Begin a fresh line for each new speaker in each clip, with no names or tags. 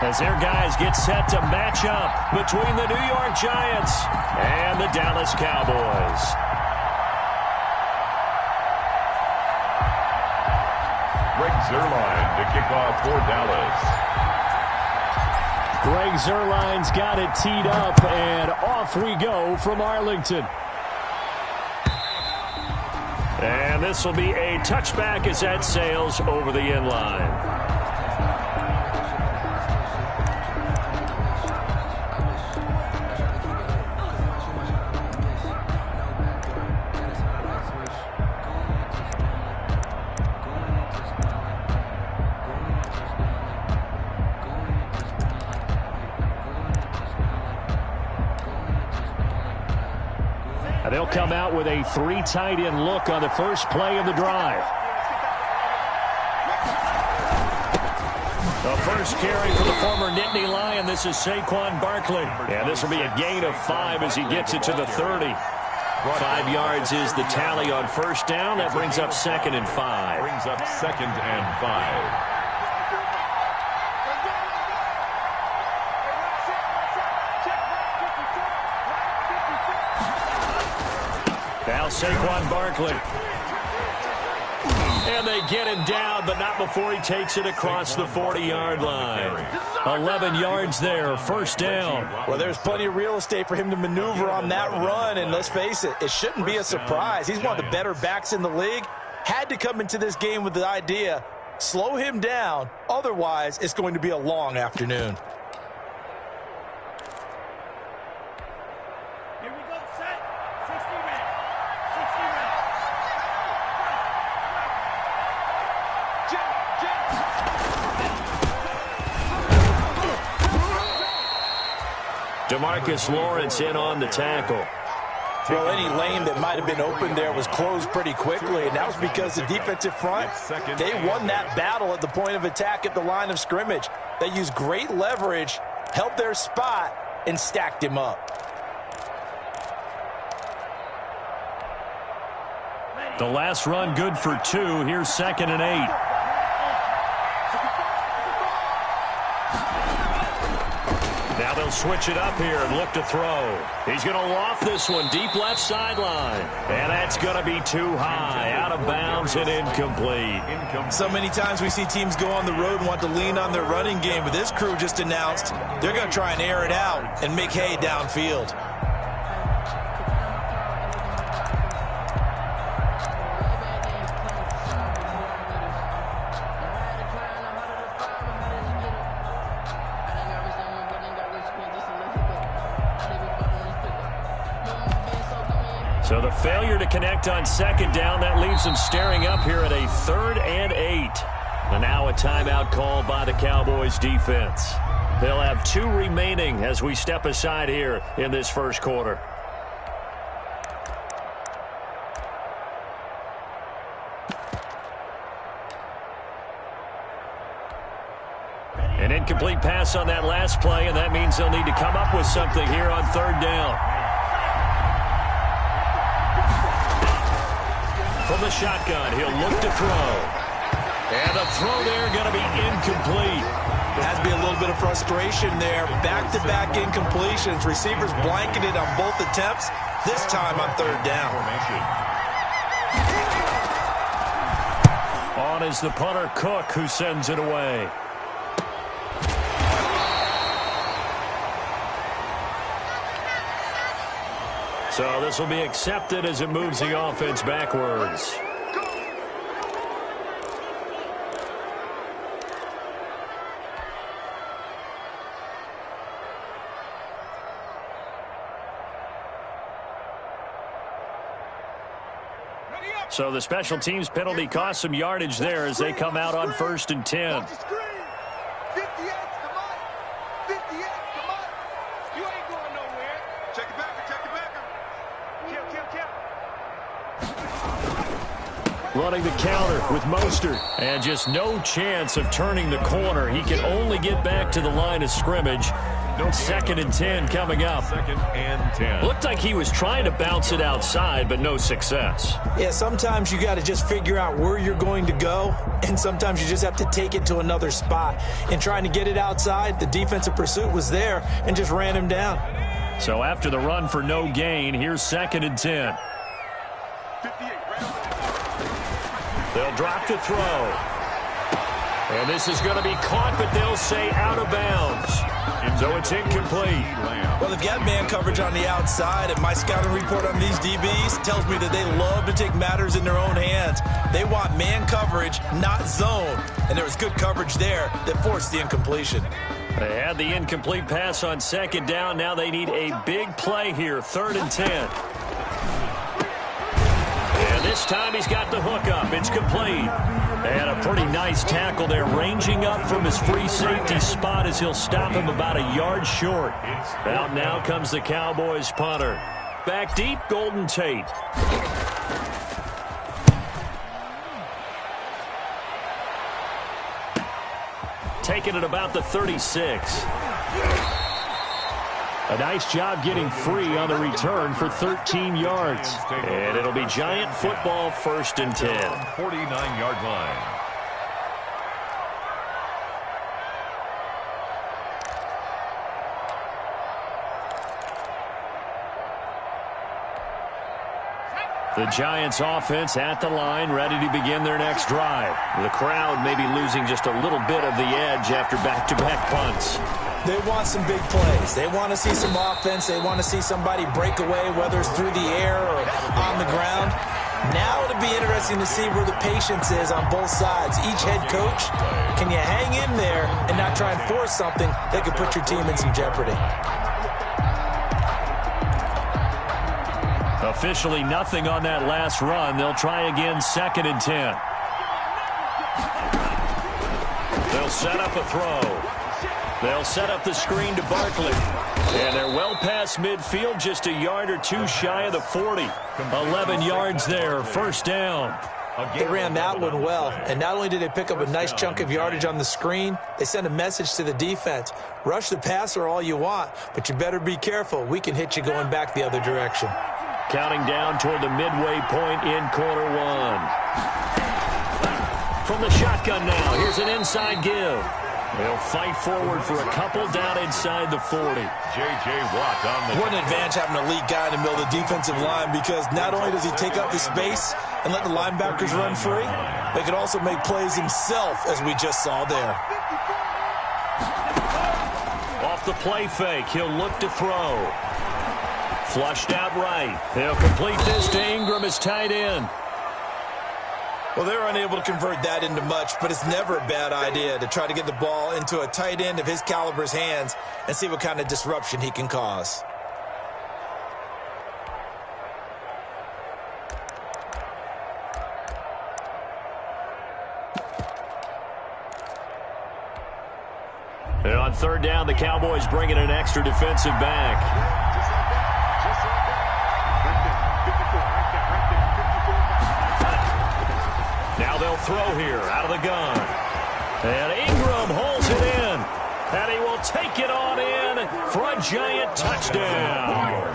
As their guys get set to match up between the New York Giants and the Dallas Cowboys.
Greg Zuerlein to kick off for Dallas.
Greg Zuerlein's got it teed up, and off we go from Arlington. And this will be a touchback as that sails over the end line. They'll come out with a 3 tight end look on the first play of the drive. The first carry for the former Nittany Lion. This is Saquon Barkley. And this will be a gain of 5 as he gets it to the 30. 5 yards is the tally on first down. That brings up 2nd and 5.
Brings up 2nd and 5.
Now Saquon Barkley. And they get him down, but not before he takes it across the 40-yard line. 11 yards there, first down.
Well, there's plenty of real estate for him to maneuver on that run, and let's face it, it shouldn't be a surprise. He's one of the better backs in the league. Had to come into this game with the idea, slow him down, otherwise it's going to be a long afternoon.
Demarcus Lawrence in on the tackle.
Well, any lane that might have been open there was closed pretty quickly, and that was because the defensive front, they won that battle at the point of attack at the line of scrimmage. They used great leverage, held their spot, and stacked him up.
The last run good for 2. Here's 2nd and 8. Now they'll switch it up here and look to throw. He's going to loft this one deep left sideline. And that's going to be too high, out of bounds and incomplete.
So many times we see teams go on the road and want to lean on their running game, but this crew just announced they're going to try and air it out and make hay downfield.
So the failure to connect on 2nd down, that leaves them staring up here at a 3rd and 8. And now a timeout called by the Cowboys defense. They'll have 2 remaining as we step aside here in this first quarter. An incomplete pass on that last play, and that means they'll need to come up with something here on 3rd down. From the shotgun, he'll look to throw. And the throw there going to be incomplete.
There has to be a little bit of frustration there. Back-to-back incompletions. Receivers blanketed on both attempts, this time on 3rd down.
On is the punter, Cook, who sends it away. So this will be accepted as it moves the offense backwards. So the special teams penalty cost some yardage there as they come out on 1st and 10. running the counter with Mostert. And just no chance of turning the corner. He can only get back to the line of scrimmage. 2nd and 10 coming up.
2nd and 10.
Looked like he was trying to bounce it outside, but no success.
Yeah, sometimes you got to just figure out where you're going to go, and sometimes you just have to take it to another spot. And trying to get it outside, the defensive pursuit was there and just ran him down.
So after the run for no gain, here's 2nd and 10. They'll drop to throw. And this is going to be caught, but they'll say out of bounds. So it's incomplete.
Well, they've got man coverage on the outside, and my scouting report on these DBs tells me that they love to take matters in their own hands. They want man coverage, not zone. And there was good coverage there that forced the incompletion.
They had the incomplete pass on 2nd down. Now they need a big play here, 3rd and 10. And this time he's got the hook up. It's complete. And a pretty nice tackle there, ranging up from his free safety spot as he'll stop him about a yard short. Out now comes the Cowboys punter. Back deep, Golden Tate. Taking it about the 36. A nice job getting free on the return for 13 yards. And it'll be Giant football, 1st and 10.
49-yard line.
The Giants offense at the line, ready to begin their next drive. The crowd may be losing just a little bit of the edge after back-to-back punts.
They want some big plays. They want to see some offense. They want to see somebody break away, whether it's through the air or on the ground. Now it'll be interesting to see where the patience is on both sides. Each head coach, can you hang in there and not try and force something that could put your team in some jeopardy?
Officially nothing on that last run. They'll try again, 2nd and 10. They'll set up a throw. They'll set up the screen to Barkley. And they're well past midfield, just a yard or two shy of the 40. 11 yards there, 1st down.
They ran that one well, and not only did they pick up a nice chunk of yardage on the screen, they sent a message to the defense. Rush the passer all you want, but you better be careful. We can hit you going back the other direction.
Counting down toward the midway point in quarter 1. From the shotgun now, here's an inside give. They'll fight forward for a couple down inside the 40.
J.J. Watt on the...
What an advantage having an elite guy in the middle of the defensive line, because not only does he take up the space and let the linebackers run free, but he can also make plays himself, as we just saw there.
Off the play fake, he'll look to throw. Flushed out right. They'll complete this to Ingram as tight end.
Well, they were unable to convert that into much, but it's never a bad idea to try to get the ball into a tight end of his caliber's hands and see what kind of disruption he can cause.
And on 3rd down, the Cowboys bring in an extra defensive back. Now they'll throw here out of the gun. And Ingram holds it in. And he will take it on in for a Giant touchdown.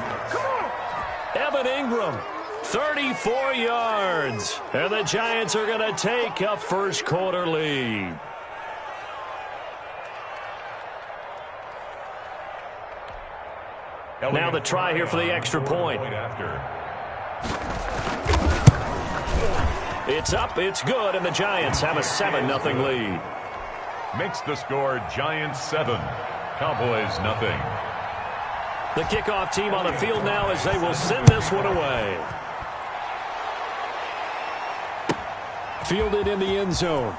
Evan Ingram, 34 yards. And the Giants are going to take a 1st quarter lead. Now the try here for the extra point. It's up, it's good, and the Giants have a 7-0 lead.
Makes the score Giants 7, Cowboys nothing.
The kickoff team on the field now as they will send this one away. Fielded in the end zone.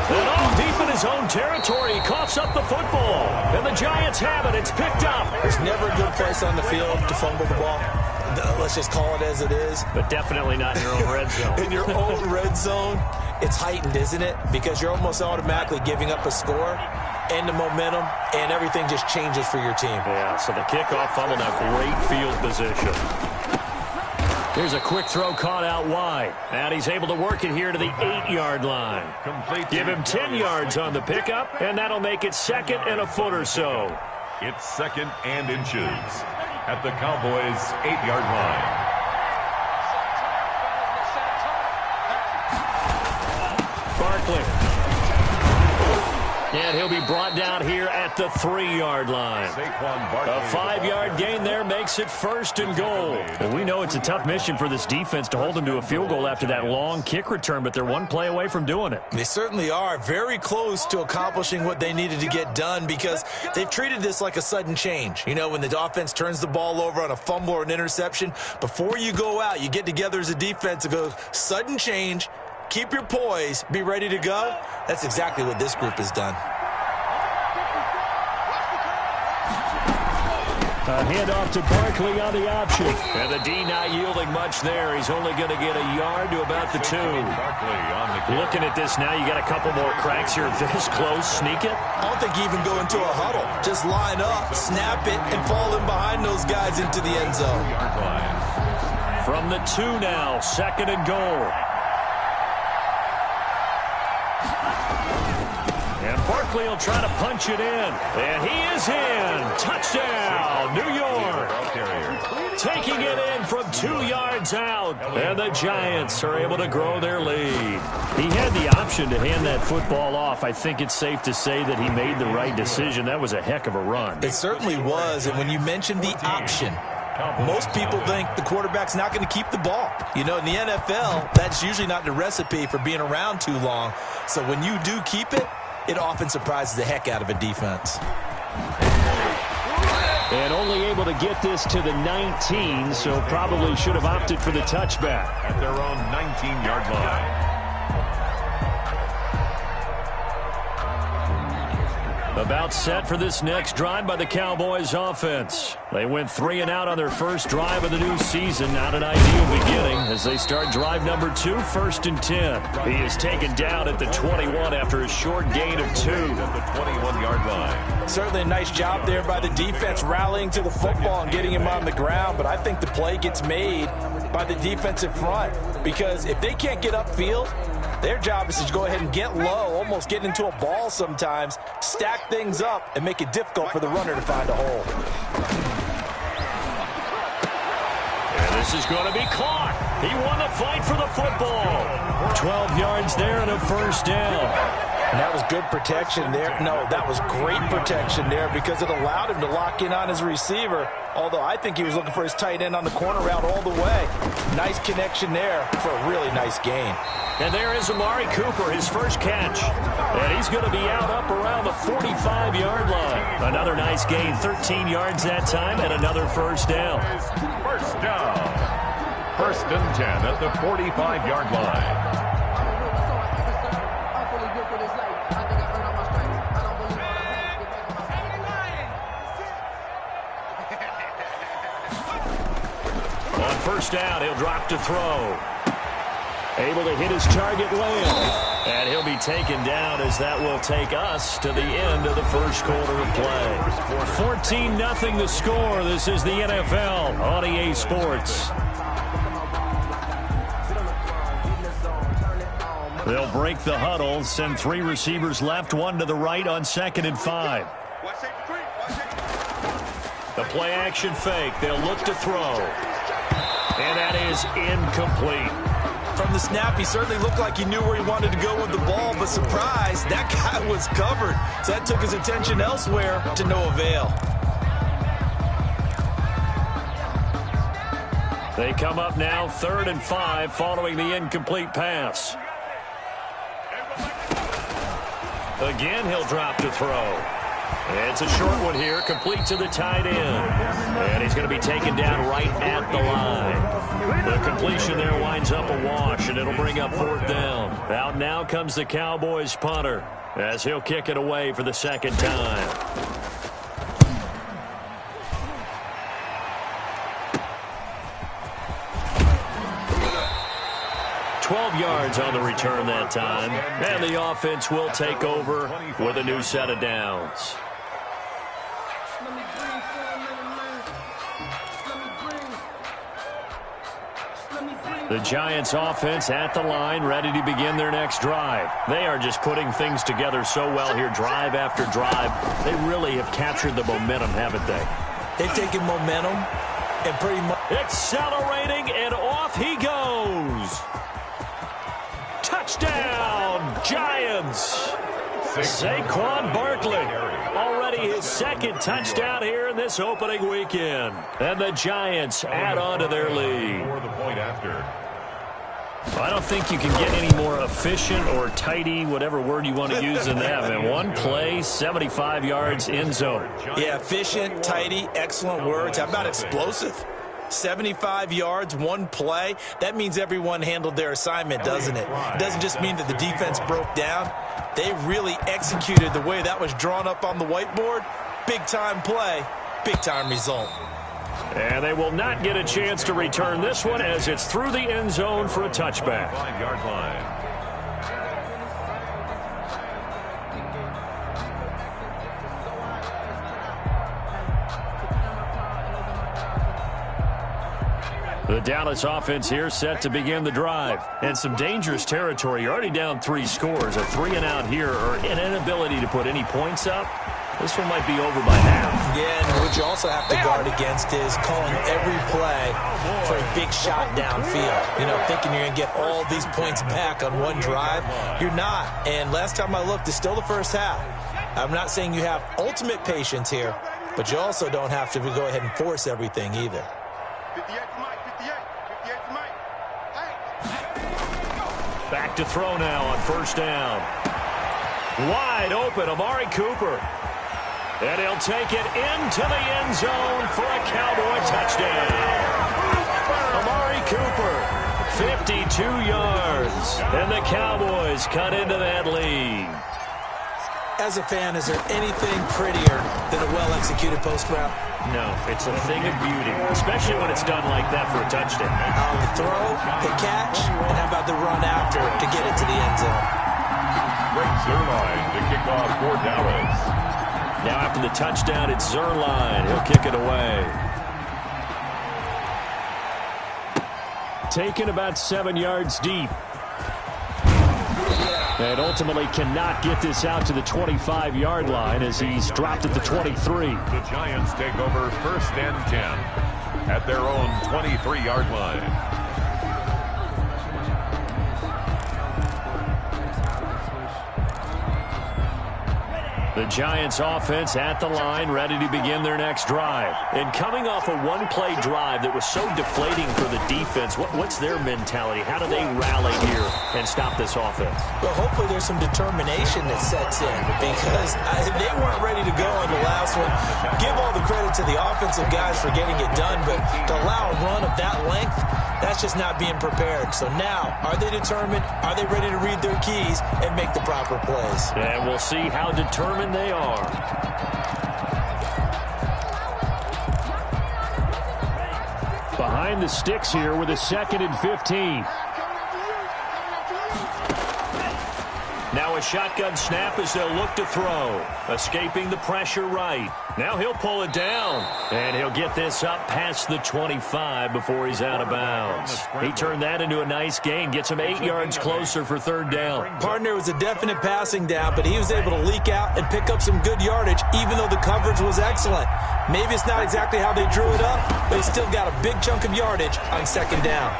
And all deep in his own territory, he coughs up the football. And the Giants have it, it's picked up.
There's never a good place on the field to fumble the ball. Let's just call it as it is.
But definitely not in your own red zone.
In your own red zone, it's heightened, isn't it? Because you're almost automatically giving up a score and the momentum, and everything just changes for your team.
Yeah, so the kickoff fumble, now great field position. Here's a quick throw caught out wide. And he's able to work it here to the 8-yard line. Give him 10 yards on the pickup, and that'll make it 2nd and a foot or so.
It's 2nd and inches at the Cowboys' 8-yard line.
Barkley. And he'll be brought down here at the 3-yard line. A 5-yard gain there makes it 1st and goal. Well, we know it's a tough mission for this defense to hold them to a field goal after that long kick return, but they're one play away from doing it.
They certainly are very close to accomplishing what they needed to get done because they've treated this like a sudden change. You know, when the offense turns the ball over on a fumble or an interception, before you go out, you get together as a defense and go, sudden change. Keep your poise. Be ready to go. That's exactly what this group has done.
A handoff to Barkley on the option. And the D not yielding much there. He's only going to get a yard to about the 2. Looking at this now, you got a couple more cracks here. This close, sneak it.
I don't think you even go into a huddle. Just line up, snap it, and fall in behind those guys into the end zone.
From the 2 now, 2nd and goal. And Barkley will try to punch it in. And he is in. Touchdown, New York. Taking it in from 2 yards out. And the Giants are able to grow their lead. He had the option to hand that football off. I think it's safe to say that he made the right decision. That was a heck of a run.
It certainly was. And when you mentioned the option, most people think the quarterback's not going to keep the ball. You know, in the NFL, that's usually not the recipe for being around too long. So when you do keep it, it often surprises the heck out of a defense.
And only able to get this to the 19, so probably should have opted for the touchback.
At their own 19-yard line.
About set for this next drive by the Cowboys offense. They went 3 and out on their first drive of the new season. Not an ideal beginning as they start drive number 2, 1st and 10. He is taken down at the 21 after a short gain of 2.
At the 21-yard line.
Certainly a nice job there by the defense rallying to the football and getting him on the ground, but I think the play gets made by the defensive front because if they can't get upfield, their job is to go ahead and get low, almost get into a ball sometimes, stack things up, and make it difficult for the runner to find a hole.
And this is going to be caught. He won the fight for the football. 12 yards there and a 1st down.
And that was good protection there. No, that was great protection there because it allowed him to lock in on his receiver, although I think he was looking for his tight end on the corner route all the way. Nice connection there for a really nice gain.
And there is Amari Cooper, his first catch. And he's going to be out up around the 45-yard line. Another nice gain, 13 yards that time, and another 1st down.
1st down. 1st and 10 at the 45-yard line.
On 1st down, he'll drop to throw. Able to hit his target Lamb. And he'll be taken down as that will take us to the end of the 1st quarter of play. 14-0 the score. This is the NFL on EA Sports. They'll break the huddle, send 3 receivers left, 1 to the right on 2nd and 5. The play action fake. They'll look to throw. And that is incomplete.
From the snap, he certainly looked like he knew where he wanted to go with the ball, but surprise, that guy was covered. So that took his attention elsewhere to no avail.
They come up now 3rd and 5 following the incomplete pass. Again, he'll drop to throw. It's a short one here, complete to the tight end. And he's going to be taken down right at the line. The completion there winds up a wash, and it'll bring up 4th down. Out now comes the Cowboys punter as he'll kick it away for the 2nd time. Yards on the return that time, and the offense will take over with a new set of downs. The Giants offense at the line, ready to begin their next drive. They are just putting things together so well here, drive after drive. They really have captured the momentum, haven't they?
They've taken momentum and pretty much
accelerating, and off he goes. Touchdown, Giants. Saquon Barkley, already his second touchdown here in this opening weekend. And the Giants add on to their lead. I don't think you can get any more efficient or tidy, whatever word you want to use in that. Man, one play, 75 yards, end zone.
Yeah, efficient, tidy, excellent words. How about explosive? 75 yards, one play. That means everyone handled their assignment, doesn't it? It doesn't just mean that the defense broke down. They really executed the way that was drawn up on the whiteboard. Big-time play, big-time result.
And they will not get a chance to return this one as it's through the end zone for a touchback.
5-yard line.
The Dallas offense here set to begin the drive. And some dangerous territory. You're already down 3 scores. A 3-and-out here or an inability to put any points up. This one might be over by half.
Yeah, and what you also have to guard against is calling every play for a big shot downfield. You know, thinking you're going to get all these points back on one drive. You're not. And last time I looked, it's still the first half. I'm not saying you have ultimate patience here, but you also don't have to go ahead and force everything either.
Back to throw now on first down. Wide open, Amari Cooper. And he'll take it into the end zone for a Cowboy touchdown. Amari Cooper, 52 yards. And the Cowboys cut into that lead.
As a fan, is there anything prettier than a well-executed post route?
No, it's a thing of beauty, especially when it's done like that for a touchdown.
The throw, the catch, and how about the run after to get it to the end zone?
Great Zerline to kick off for Dallas.
Now after the touchdown, it's Zerline. He'll kick it away. Taken about 7 yards deep. And ultimately cannot get this out to the 25-yard line as he's dropped at the 23.
The Giants take over first and 10 at their own 23-yard line.
The Giants offense at the line, ready to begin their next drive. And coming off a one-play drive that was so deflating for the defense, what's their mentality? How do they rally here and stop this offense?
Well, hopefully there's some determination that sets in because they weren't ready to go on the last one. Give all the credit to the offensive guys for getting it done, but to allow a run of that length, that's just not being prepared. So now, are they determined? Are they ready to read their keys and make the proper plays?
And we'll see how determined they are. Behind the sticks here with a 2nd and 15. Now a shotgun snap as they'll look to throw. Escaping the pressure right. Now he'll pull it down. And he'll get this up past the 25 before he's out of bounds. He turned that into a nice gain. Gets him 8 yards closer for 3rd down.
Partner was a definite passing down, but he was able to leak out and pick up some good yardage, even though the coverage was excellent. Maybe it's not exactly how they drew it up, but he still got a big chunk of yardage on 2nd down.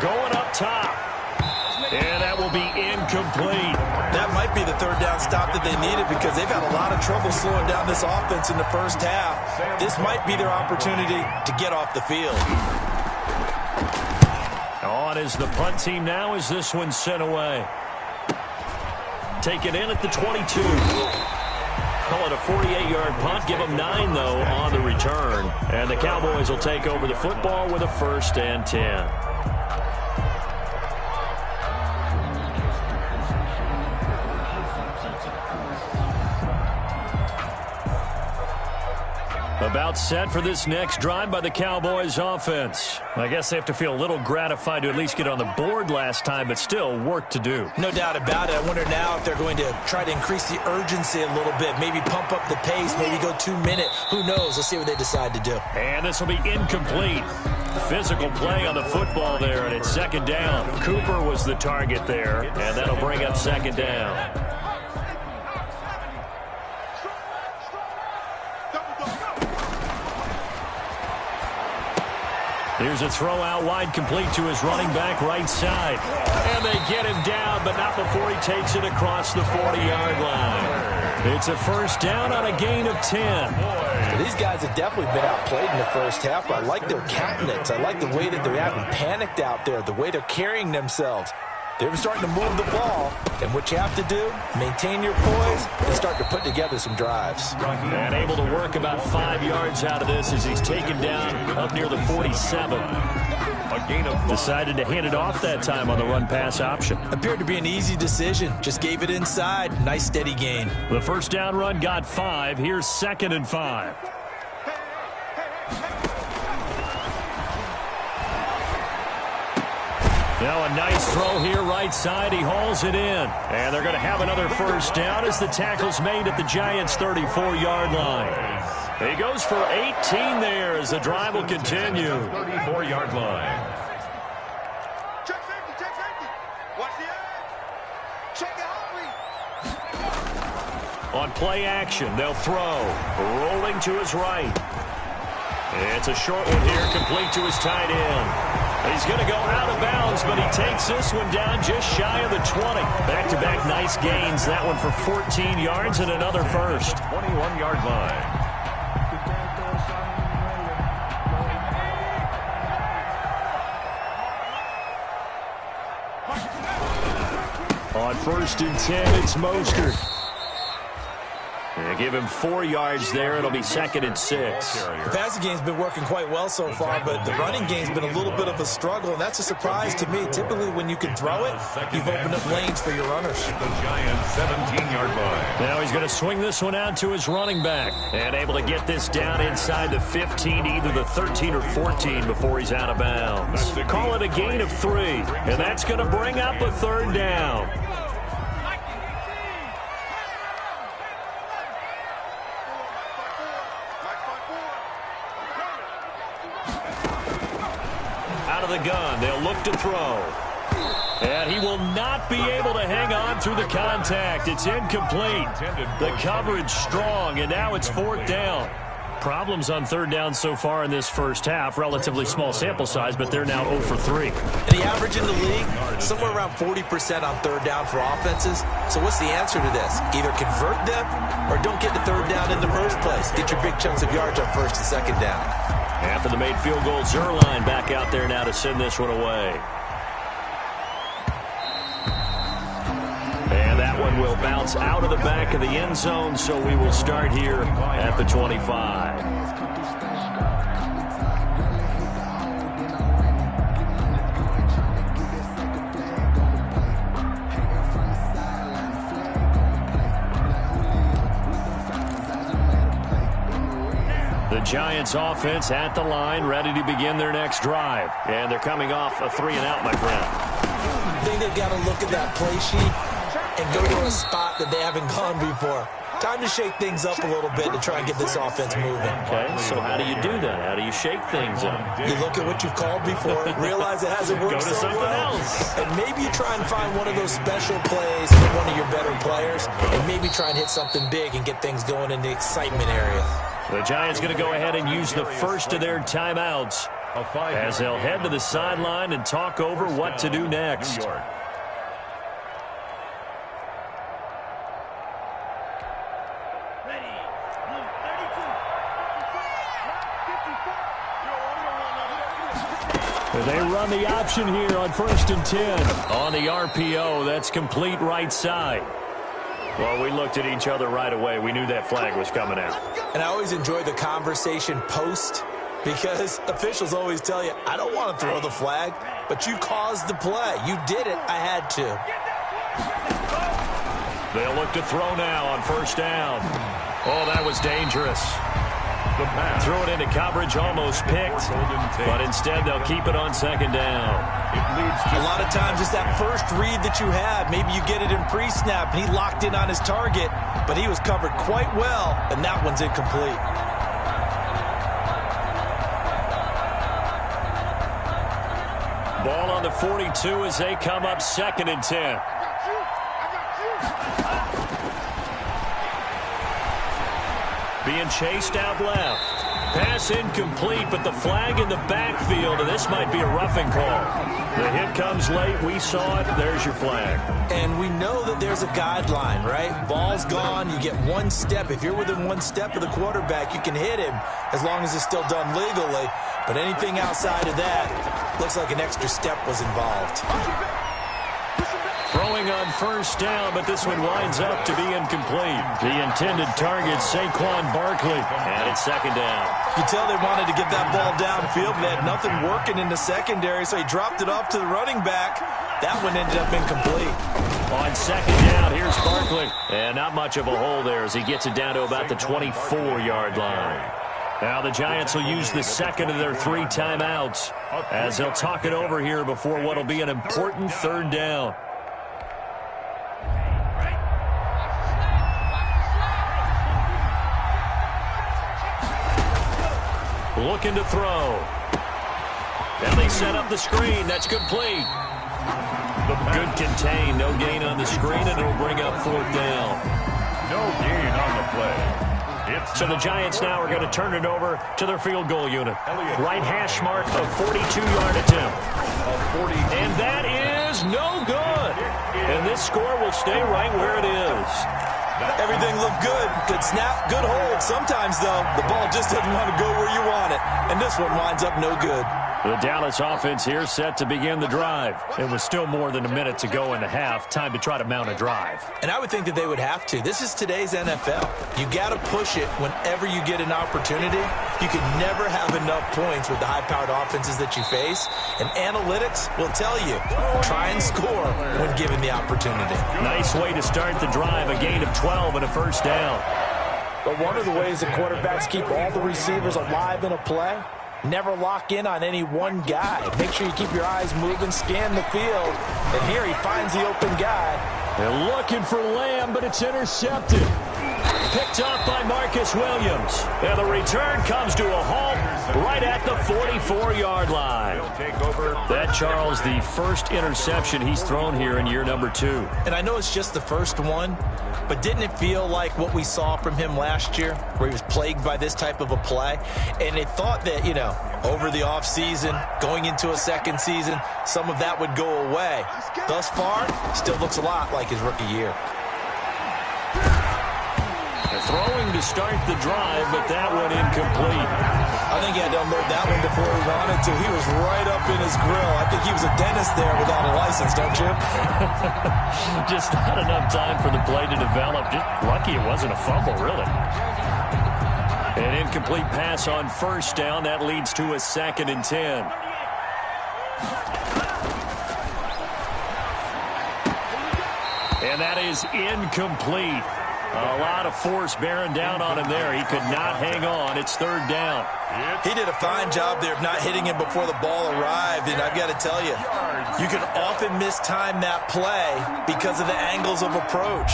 Going up top. And that will be incomplete.
That might be the 3rd down stop that they needed because they've had a lot of trouble slowing down this offense in the first half. This might be their opportunity to get off the field.
On is the punt team now as this one's sent away. Take it in at the 22. Call it a 48-yard punt. Give them 9, though, on the return. And the Cowboys will take over the football with a 1st and 10. About set for this next drive by the Cowboys offense. I guess they have to feel a little gratified to at least get on the board last time, but still work to do.
No doubt about it. I wonder now if they're going to try to increase the urgency a little bit, maybe pump up the pace, maybe go 2 minute. Who knows? Let's see what they decide to do.
And this will be incomplete. Physical play on the football there, and it's second down. Cooper was the target there, and that'll bring up second down. Here's a throw out wide, complete to his running back right side. And they get him down, but not before he takes it across the 40-yard line. It's a first down on a gain of 10.
These guys have definitely been outplayed in the first half, but I like their countenance. I like the way that they're acting panicked out there, the way they're carrying themselves. They're starting to move the ball, and what you have to do, maintain your poise and start to put together some drives.
And able to work about 5 yards out of this as he's taken down up near the 47. Decided to hand it off that time on the run-pass option.
Appeared to be an easy decision. Just gave it inside. Nice steady gain.
The first down run got 5. Here's 2nd and 5. Now a nice throw here right side. He hauls it in. And they're going to have another first down as the tackle's made at the Giants' 34-yard line. He goes for 18 there as the drive will continue.
34-yard line.
Check safety. Watch the edge. Check it out.
On play action, they'll throw. Rolling to his right. It's a short one here, complete to his tight end. He's going to go out of bounds, but he takes this one down just shy of the 20. Back-to-back nice gains. That one for 14 yards and another first.
21-yard line.
On 1st and 10, it's Mostert. And give him 4 yards there. It'll be 2nd and 6.
The passing game's been working quite well so far, but the running game's been a little bit of a struggle, and that's a surprise to me. Typically, when you can throw it, you've opened up lanes for your runners.
The Giants' 17-yard line.
Now he's going to swing this one out to his running back. And able to get this down inside the 15, either the 13 or 14 before he's out of bounds. Call it a gain of 3. And that's going to bring up a 3rd down. The gun. They'll look to throw. And he will not be able to hang on through the contact. It's incomplete. The coverage strong, and now it's 4th down. Problems on 3rd down so far in this first half. Relatively small sample size, but they're now 0 for 3.
The average in the league, somewhere around 40% on 3rd down for offenses. So what's the answer to this? Either convert them or don't get the 3rd down in the first place. Get your big chunks of yards on 1st and 2nd down.
After the made field goal, Zerline back out there now to send this one away. And that one will bounce out of the back of the end zone, so we will start here at the 25. The Giants offense at the line, ready to begin their next drive. And they're coming off a 3-and-out, my friend.
I think they've got to look at that play sheet and go to a spot that they haven't gone before. Time to shake things up a little bit to try and get this offense moving.
Okay, so how do you do that? How do you shake things up?
You look at what you've called before, realize it hasn't worked
Go to
so
something
well,
else.
and maybe you try and find one of those special plays for one of your better players, and maybe try and hit something big and get things going in the excitement area.
The Giants going to go ahead and use the first of their timeouts as they'll head to the sideline and talk over what to do next. They run the option here on 1st and 10. On the RPO, that's complete right side. Well, we looked at each other right away. We knew that flag was coming out.
And I always enjoy the conversation post because officials always tell you, I don't want to throw the flag, but you caused the play. You did it. I had to.
They'll look to throw now on 1st down. Oh, that was dangerous.
The pass.
Threw it into coverage, almost picked, but instead they'll keep it on second down.
It leads to
a lot of times it's that first read that you have. Maybe you get it in pre-snap, and he locked in on his target, but he was covered quite well, and that one's incomplete.
Ball on the 42 as they come up 2nd and 10. Being chased out left. Pass incomplete, but the flag in the backfield, and this might be a roughing call. The hit comes late. We saw it. There's your flag.
And we know that there's a guideline, right? Ball's gone. You get one step. If you're within one step of the quarterback, you can hit him as long as it's still done legally. But anything outside of that, looks like an extra step was involved.
Throwing on first down, but this one winds up to be incomplete. The intended target, Saquon Barkley, and it's 2nd down.
You can tell they wanted to get that ball downfield, but they had nothing working in the secondary, so he dropped it off to the running back. That one ended up incomplete.
On 2nd down, here's Barkley. And not much of a hole there as he gets it down to about the 24-yard line. Now the Giants will use the 2nd of their 3 timeouts as they'll talk it over here before what will be an important 3rd down. Looking to throw. And they set up the screen. That's complete. Good contain. No gain on the screen, and it'll bring up 4th down.
no gain on the play.
So the Giants now are going to turn it over to their field goal unit. Right hash mark of 42-yard attempt. And that is no good. And this score will stay right where it is.
Everything looked good. Good snap, good hold. Sometimes, though, the ball just doesn't want to go where you want it. And this one winds up no good.
The Dallas offense here set to begin the drive. It was still more than a minute to go in the half. Time to try to mount a drive.
And I would think that they would have to. This is today's NFL. You got to push it whenever you get an opportunity. You can never have enough points with the high-powered offenses that you face. And analytics will tell you, try and score when given the opportunity.
Nice way to start the drive. A gain of 12 and a first down.
But one of the ways that quarterbacks keep all the receivers alive in a play, never lock in on any one guy. Make sure you keep your eyes moving, scan the field. And here he finds the open guy.
They're looking for Lamb, but it's intercepted. Picked off by Marcus Williams. And the return comes to a halt right at the 44-yard line. That, Charles, the first interception he's thrown here in year number 2.
And I know it's just the first one, but didn't it feel like what we saw from him last year, where he was plagued by this type of a play? And it thought that, you know, over the offseason, going into a second season, some of that would go away. Thus far, still looks a lot like his rookie year.
Throwing to start the drive, but that one incomplete.
I think he had to unload that one before he wanted to. He was right up in his grill. I think he was a dentist there without a license, don't you?
Just not enough time for the play to develop. Just lucky it wasn't a fumble, really. An incomplete pass on first down. That leads to a 2nd and 10. And that is incomplete. A lot of force bearing down on him there. He could not hang on. It's 3rd down.
He did a fine job there of not hitting him before the ball arrived. And I've got to tell you, you can often mistime that play because of the angles of approach.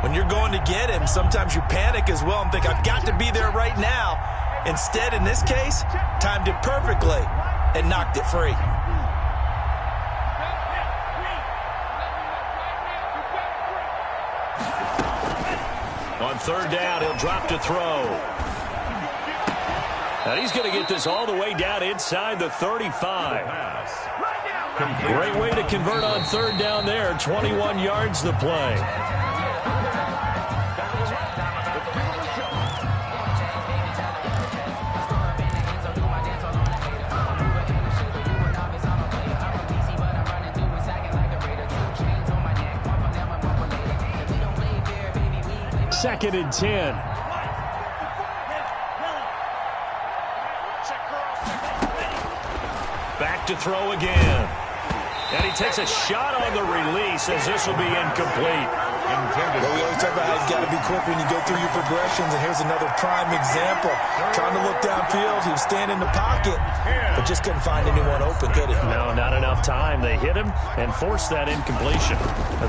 When you're going to get him, sometimes you panic as well and think, I've got to be there right now. Instead, in this case, timed it perfectly and knocked it free.
On 3rd down, he'll drop to throw. Now he's going to get this all the way down inside the 35. Great way to convert on 3rd down there. 21 yards the play. Second and 10. Back to throw again. And he takes a shot on the release as this will be incomplete.
Well, we always talk about how you've got to be quick when you go through your progressions, and here's another prime example. Trying to look downfield, he was standing in the pocket, but just couldn't find anyone open, could he?
No, not enough time. They hit him and forced that incompletion.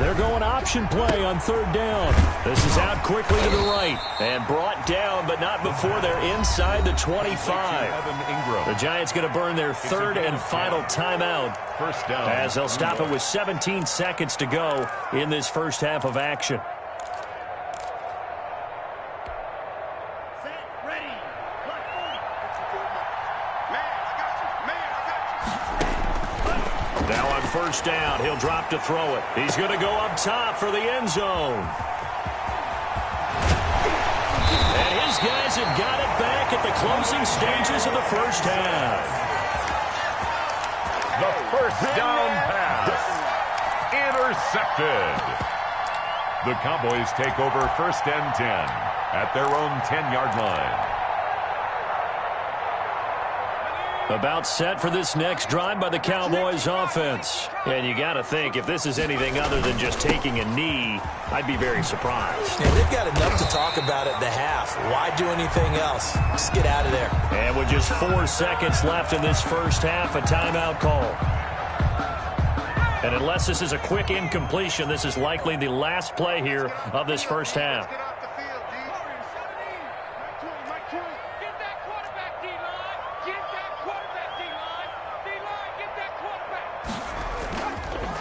They're going option play on third down. This is out quickly to the right and brought down, but not before they're inside the 25. The Giants going to burn their third and final timeout as they'll stop it with 17 seconds to go in this first half of action. Now on first down, he'll drop to throw it. He's going to go up top for the end zone. And his guys have got it back at the closing stages of the first half.
The first down pass. Intercepted. The Cowboys take over first and 10 at their own 10-yard line.
About set for this next drive by the Cowboys offense. And you got to think, if this is anything other than just taking a knee, I'd be very surprised.
Yeah, they've got enough to talk about at the half. Why do anything else? Just get out of there.
And with just 4 seconds left in this first half, a timeout call. And unless this is a quick incompletion, this is likely the last play here of this first half.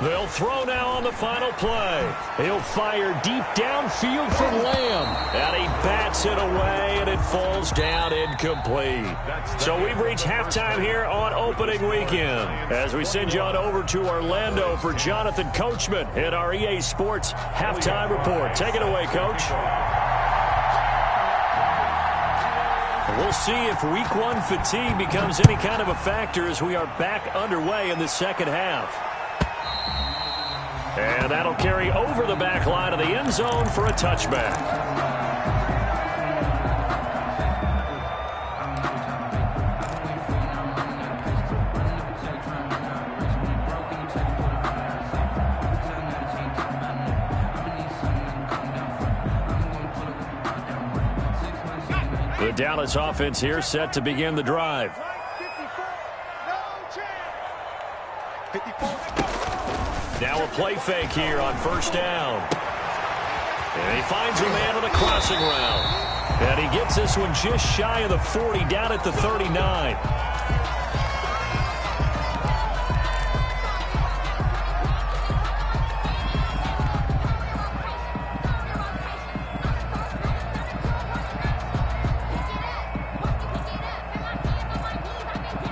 They'll throw now on the final play. He'll fire deep downfield for Lamb. And he bats it away, and it falls down incomplete. So we've reached halftime here on opening weekend as we send you on over to Orlando for Jonathan Coachman in our EA Sports Halftime Report. Take it away, Coach. We'll see if Week 1 fatigue becomes any kind of a factor as we are back underway in the second half. And that'll carry over the back line of the end zone for a touchback. The Dallas offense here set to begin the drive.
54.
Now a play fake here on first down. And he finds a man on the crossing route. And he gets this one just shy of the 40, down at the 39.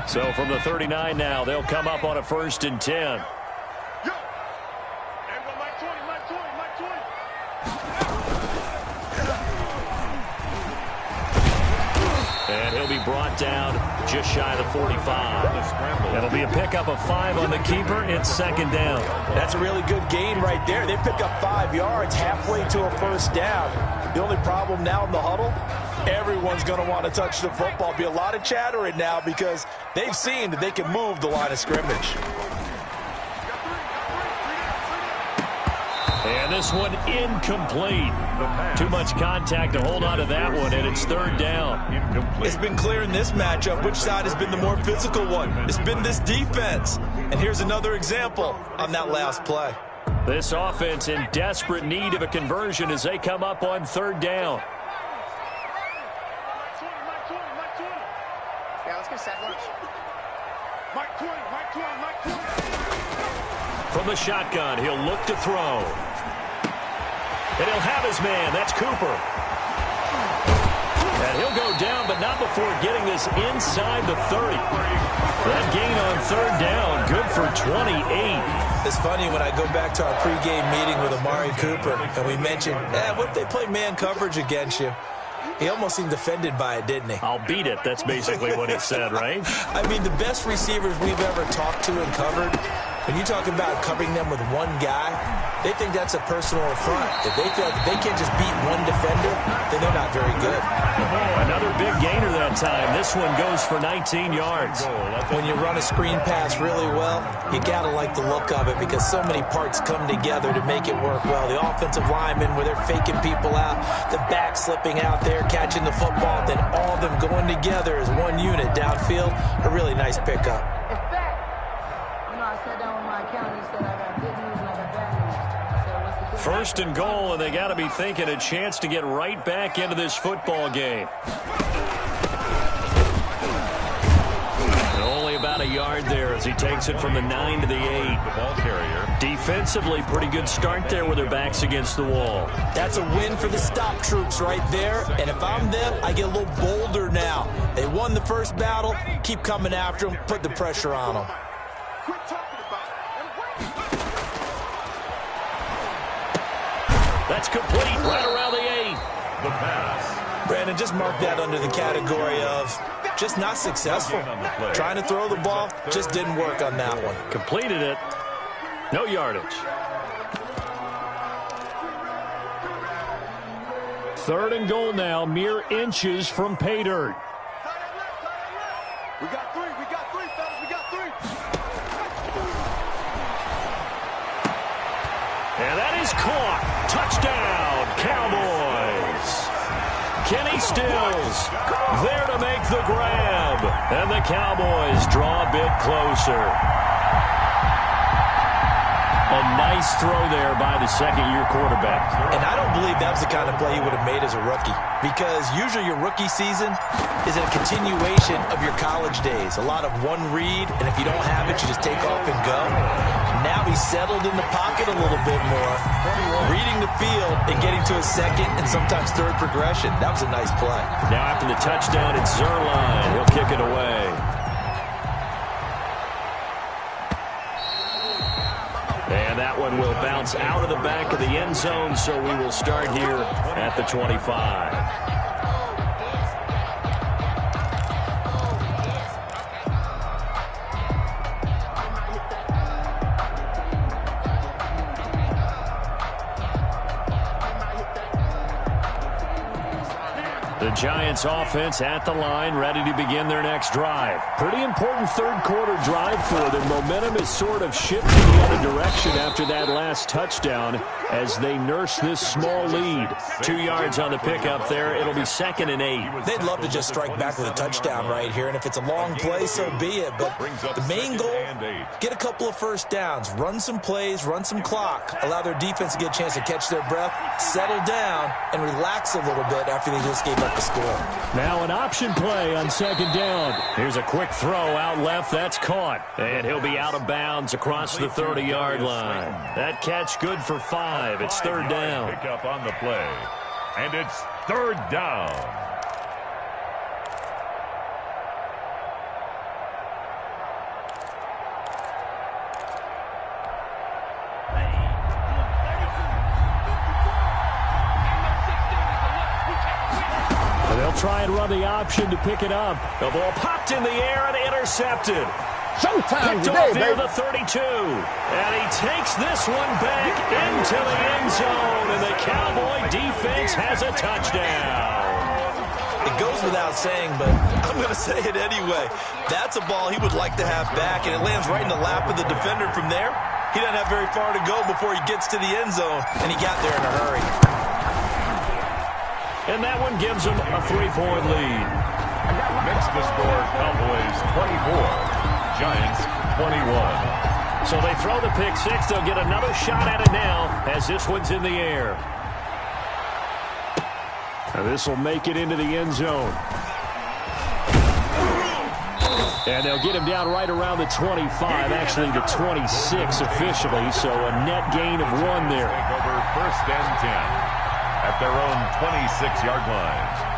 So from the 39 now, they'll come up on a 1st and 10. And he'll be brought down just shy of the 45. It'll be a pickup of 5 on the keeper. It's 2nd down.
That's a really good gain right there. They pick up 5 yards halfway to a 1st down. The only problem now in the huddle, everyone's going to want to touch the football. Be a lot of chattering now because they've seen that they can move the line of scrimmage.
And this one incomplete. Too much contact to hold on to that one, and it's 3rd down.
It's been clear in this matchup which side has been the more physical one. It's been this defense. And here's another example on that last play.
This offense in desperate need of a conversion as they come up on 3rd down.
Yeah, let's get set lunch. Mike 20, Mike 20, Mike 20.
From the shotgun, he'll look to throw. And he'll have his man. That's Cooper. And he'll go down, but not before getting this inside the 30. That gain on 3rd down, good for 28.
It's funny when I go back to our pregame meeting with Amari Cooper, and we mentioned, what if they play man coverage against you? He almost seemed offended by it, didn't he?
I'll beat it. That's basically what he said, right?
I mean, the best receivers we've ever talked to and covered, when you talk about covering them with one guy, they think that's a personal affront. If they feel like they can't just beat one defender, then they're not very good.
Another big gainer that time. This one goes for 19 yards.
When you run a screen pass really well, you got to like the look of it because so many parts come together to make it work well. The offensive linemen, where they're faking people out, the back slipping out there, catching the football, then all of them going together as one unit downfield. A really nice pickup.
I sat down with my accountant. He said I got good news and I got bad news. I said, what's the good
First and goal, and they got to be thinking a chance to get right back into this football game. And only about a yard there as he takes it from the 9 to the 8.
The ball carrier.
Defensively, pretty good start there with their backs against the wall.
That's a win for the stop troops right there. And if I'm them, I get a little bolder now. They won the first battle. Keep coming after them. Put the pressure on them.
Quit talking about it.
That's complete right around the 8.
The pass.
Brandon, just mark that under the category of just not successful. Trying to throw the ball, just didn't work on that one.
Completed it. No yardage. Third and goal now, mere inches from pay dirt.
We got three, fellas, we got three.
And that is caught. Touchdown, Cowboys. Kenny Stills there to make the grab. And the Cowboys draw a bit closer. A nice throw there by the second-year quarterback.
And I don't believe that was the kind of play he would have made as a rookie, because usually your rookie season is a continuation of your college days. A lot of one read, and if you don't have it, you just take off and go. Now he's settled in the pocket a little bit more, reading the field and getting to a second and sometimes third progression. That was a nice play.
Now after the touchdown, it's Zerline. He'll kick it away. And that one will bounce out of the back of the end zone, so we will start here at the 25. The Giants offense at the line, ready to begin their next drive. Pretty important third quarter drive for them. Momentum is sort of shifting the other direction after that last touchdown as they nurse this small lead. 2 yards on the pickup there. It'll be 2nd and 8.
They'd love to just strike back with a touchdown right here, and if it's a long play, so be it. But the main goal, get a couple of first downs, run some plays, run some clock, allow their defense to get a chance to catch their breath, settle down, and relax a little bit after they just gave up the score.
Now an option play on 2nd down. Here's a quick throw out left. That's caught. And he'll be out of bounds across the 30-yard line. That catch good for 5. It's 3rd down.
Pick up on the play. And it's 3rd down.
They'll try and run the option to pick it up. The ball popped in the air and intercepted.
Showtime
Picked
today,
off near
baby.
the 32. And he takes this one back into the end zone. And the Cowboy defense has a touchdown.
It goes without saying, but I'm going to say it anyway. That's a ball he would like to have back, and it lands right in the lap of the defender from there. He doesn't have very far to go before he gets to the end zone, and he got there in a hurry.
And that one gives them a 3-point lead.
Makes the score Cowboys 24, Giants 21.
So they throw the pick six. They'll get another shot at it now as this one's in the air. And this will make it into the end zone. And they'll get him down right around the 25, actually the 26 officially, so a net gain of 1 there.
Take over 1st and 10 at their own 26-yard line.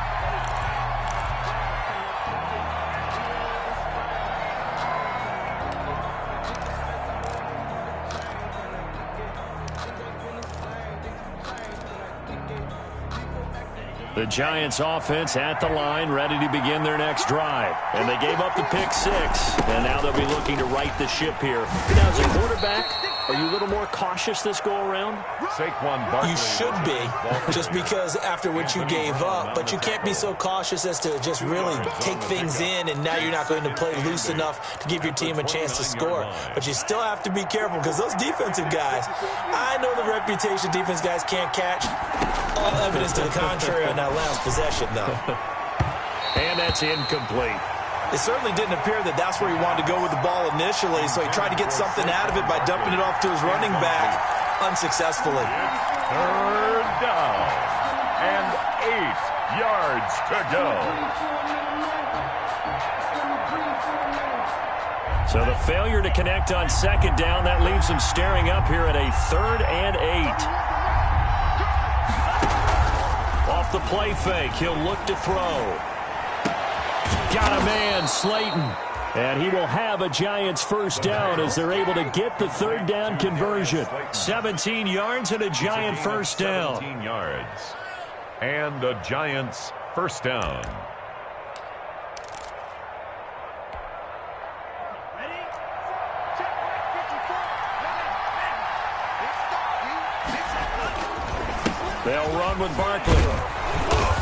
The Giants offense at the line, ready to begin their next drive. And they gave up the pick 6, and now they'll be looking to right the ship here. Now, as a quarterback, are you a little more cautious this go-around?
You should be, just because after what you gave up. But you can't be so cautious as to just really take things in, and now you're not going to play loose enough to give your team a chance to score. But you still have to be careful, because those defensive guys, I know the reputation defense guys can't catch. All evidence to the contrary on that last possession, though.
And that's incomplete.
It certainly didn't appear that that's where he wanted to go with the ball initially, so he tried to get something out of it by dumping it off to his running back unsuccessfully.
Third down and 8 yards to go.
So the failure to connect on second down, that leaves him staring up here at a 3rd and 8. Off the play fake, he'll look to throw. Got a man, Slayton. And he will have a Giants first down as they're able to get the 3rd down conversion. 17 yards and a Giant first down.
17 yards and the Giants first down.
They'll run with Barkley.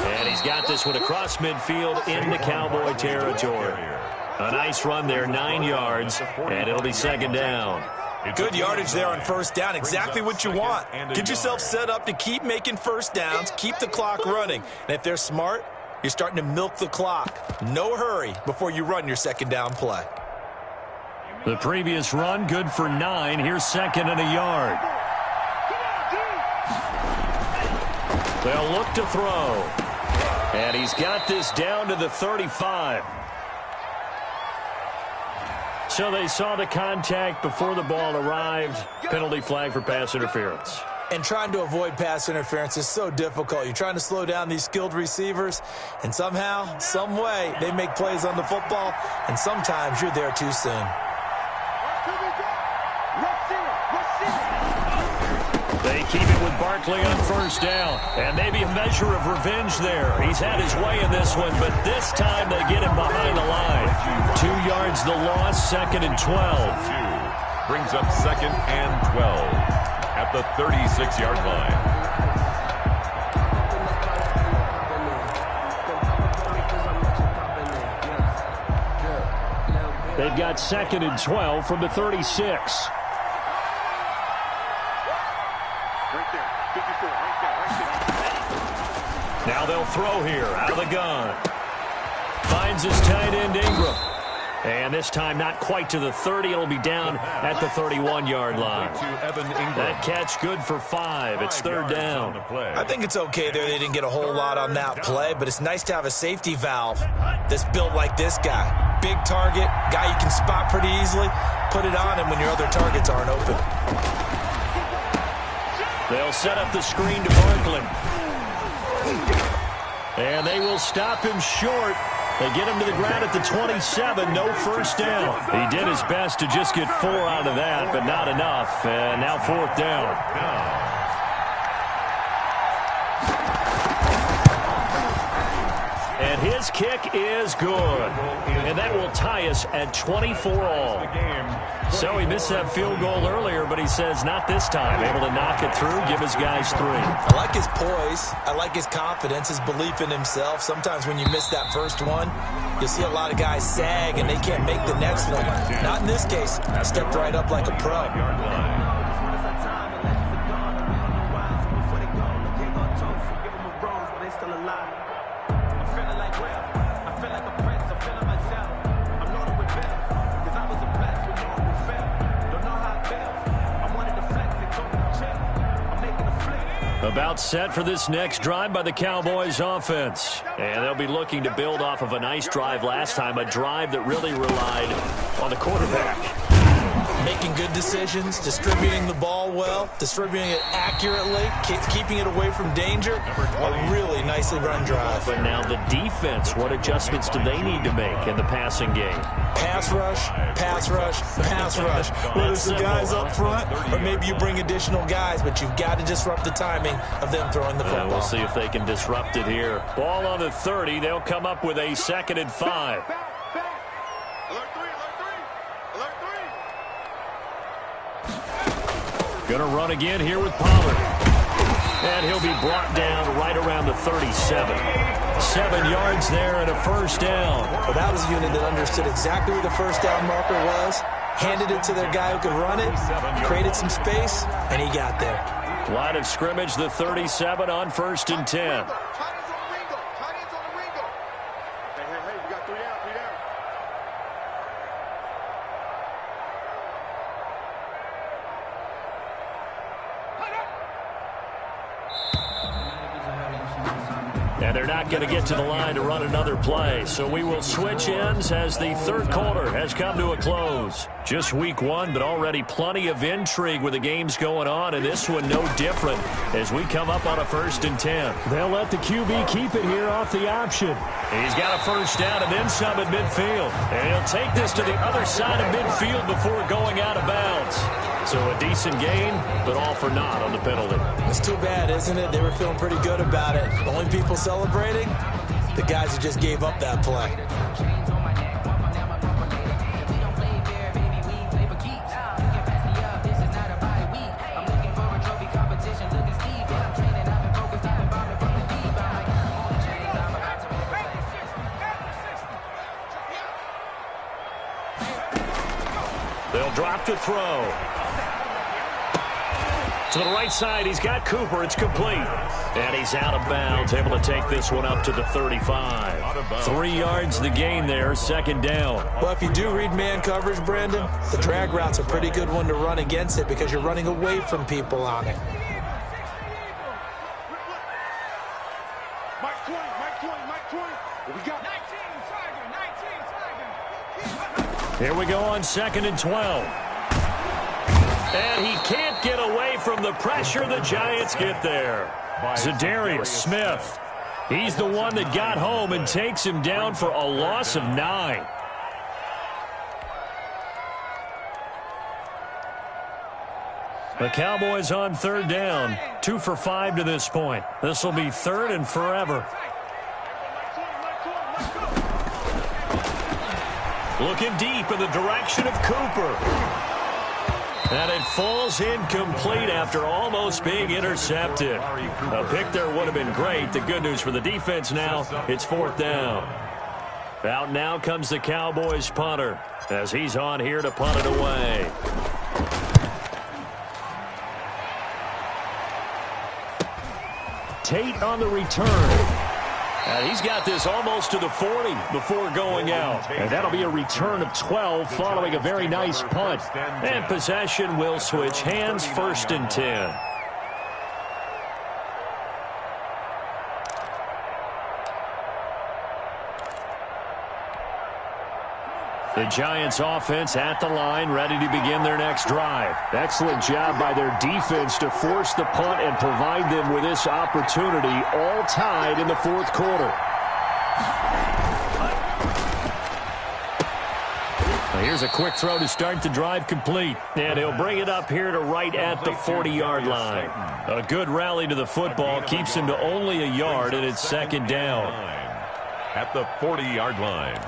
And he's got this one across midfield into Cowboy territory. A nice run there, 9 yards, and it'll be 2nd down.
Good yardage there on first down, exactly what you want. Get yourself set up to keep making first downs, keep the clock running. And if they're smart, you're starting to milk the clock. No hurry before you run your 2nd down play.
The previous run, good for 9. Here's 2nd and a yard. They'll look to throw. And he's got this down to the 35. So they saw the contact before the ball arrived. Penalty flag for pass interference.
And trying to avoid pass interference is so difficult. You're trying to slow down these skilled receivers, and somehow, some way, they make plays on the football, and sometimes you're there too soon.
They keep it with Barkley on first down. And maybe a measure of revenge there. He's had his way in this one, but this time they get him behind the line. 2 yards the loss, 2nd and 12.
Brings up 2nd and 12 at the 36-yard line.
They've got 2nd and 12 from the 36. Now they'll throw here out of the gun. Finds his tight end Ingram. And this time not quite to the 30. It'll be down at the 31-yard line. That catch good for 5. It's 3rd down.
I think it's okay there. They didn't get a whole lot on that play, but it's nice to have a safety valve that's built like this guy. Big target, guy you can spot pretty easily. Put it on him when your other targets aren't open.
They'll set up the screen to Barkley. And they will stop him short. They get him to the ground at the 27. No first down. He did his best to just get 4 out of that, but not enough. And now 4th down. And his kick is good. And that will tie us at 24 all. So he missed that field goal earlier, but he says not this time. Able to knock it through, give his guys 3.
I like his poise. I like his confidence, his belief in himself. Sometimes when you miss that first one, you'll see a lot of guys sag and they can't make the next one. Not in this case. Stepped right up like a pro.
About set for this next drive by the Cowboys offense. And they'll be looking to build off of a nice drive last time, a drive that really relied on the quarterback.
making good decisions, distributing the ball well, distributing it accurately, keeping it away from danger. A really nicely run drive.
But now the defense, what adjustments do they need to make in the passing game?
Pass rush, pass rush, pass rush. Whether it's the guys up front or maybe you bring additional guys, but you've got to disrupt the timing of them throwing the football.
We'll see if they can disrupt it here. Ball on the 30. They'll come up with a 2nd and 5. Going to run again here with Pollard. And he'll be brought down right around the 37. 7 yards there and a 1st down.
Well, that was a unit that understood exactly where the 1st down marker was, handed it to their guy who could run it, created some space, and he got there.
Line of scrimmage, the 37 on 1st and 10. And they're not going to get to the line to run another play. So we will switch ends as the 3rd quarter has come to a close. Just week 1, but already plenty of intrigue with the games going on. And this one no different as we come up on a 1st and 10.
They'll let the QB keep it here off the option.
He's got a 1st down and then some at midfield. And he'll take this to the other side of midfield before going out of bounds. So a decent gain, but all for naught on the penalty.
It's too bad, isn't it? They were feeling pretty good about it. The only people celebrating, the guys who just gave up that play.
They'll drop to throw. To the right side, he's got Cooper. It's complete. And he's out of bounds, able to take this one up to the 35. 3 yards the gain there, 2nd down.
Well, if you do read man coverage, Brandon, the drag route's a pretty good one to run against it because you're running away from people on it.
Mike 20. We got 19, Tiger.
Here we go on 2nd and 12. And he can't get away from the pressure. The Giants get there. Zadarius Smith. He's the one that got home and takes him down for a loss of 9. The Cowboys on 3rd down. 2 for 5 to this point. This will be 3rd and forever. Looking deep in the direction of Cooper. And it falls incomplete after almost being intercepted. A pick there would have been great. The good news for the defense now, it's 4th down. Out now comes the Cowboys punter as he's on here to punt it away. Tate on the return. And he's got this almost to the 40 before going out. And that'll be a return of 12 following a very nice punt. And possession will switch hands, 1st and 10. The Giants offense at the line, ready to begin their next drive. Excellent job by their defense to force the punt and provide them with this opportunity, all tied in the 4th quarter. Now here's a quick throw to start the drive complete. And he'll bring it up here to right at the 40-yard line. A good rally to the football keeps him to only a yard, and it's 2nd down.
At the 40-yard line.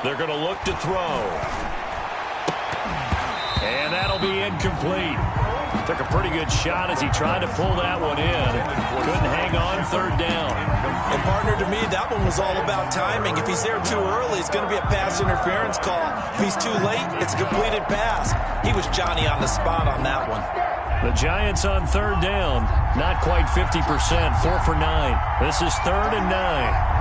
They're going to look to throw. And that'll be incomplete. Took a pretty good shot as he tried to pull that one in. Couldn't hang on 3rd down.
And, partner, to me, that one was all about timing. If he's there too early, it's going to be a pass interference call. If he's too late, it's a completed pass. He was Johnny on the spot on that one.
The Giants on 3rd down. Not quite 50%. 4 for 9. This is 3rd and 9.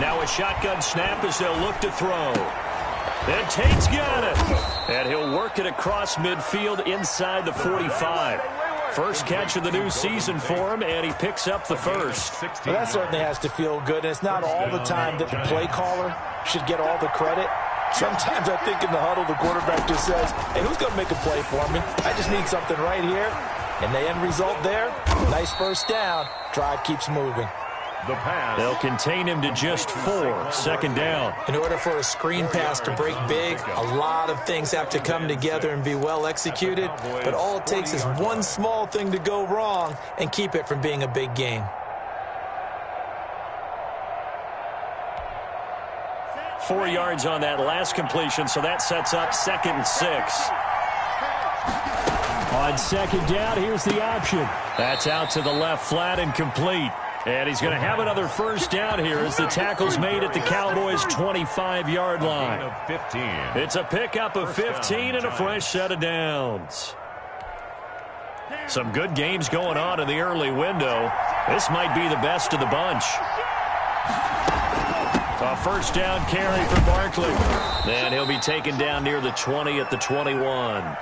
Now Now a shotgun snap as they'll look to throw. And Tate's got it. And he'll work it across midfield inside the 45. First catch of the new season for him, and he picks up the first.
Well, that certainly has to feel good. And it's not all the time that the play caller should get all the credit. Sometimes I think in the huddle, the quarterback just says, hey, who's going to make a play for me? I just need something right here. And the end result there, nice first down. Drive keeps moving.
The pass.
They'll contain him to just 4. Second down.
In order for a screen pass to break big, a lot of things have to come together and be well executed. But all it takes is one small thing to go wrong and keep it from being a big game.
4 yards on that last completion, so that sets up 2nd and 6.
On second down, here's the option.
That's out to the left flat and complete. And he's going to have another first down here as the tackle's made at the Cowboys' 25-yard line. It's a pickup of 15 and a fresh set of downs. Some good games going on in the early window. This might be the best of the bunch. A first down carry for Barkley. Then he'll be taken down near the 20 at the 21.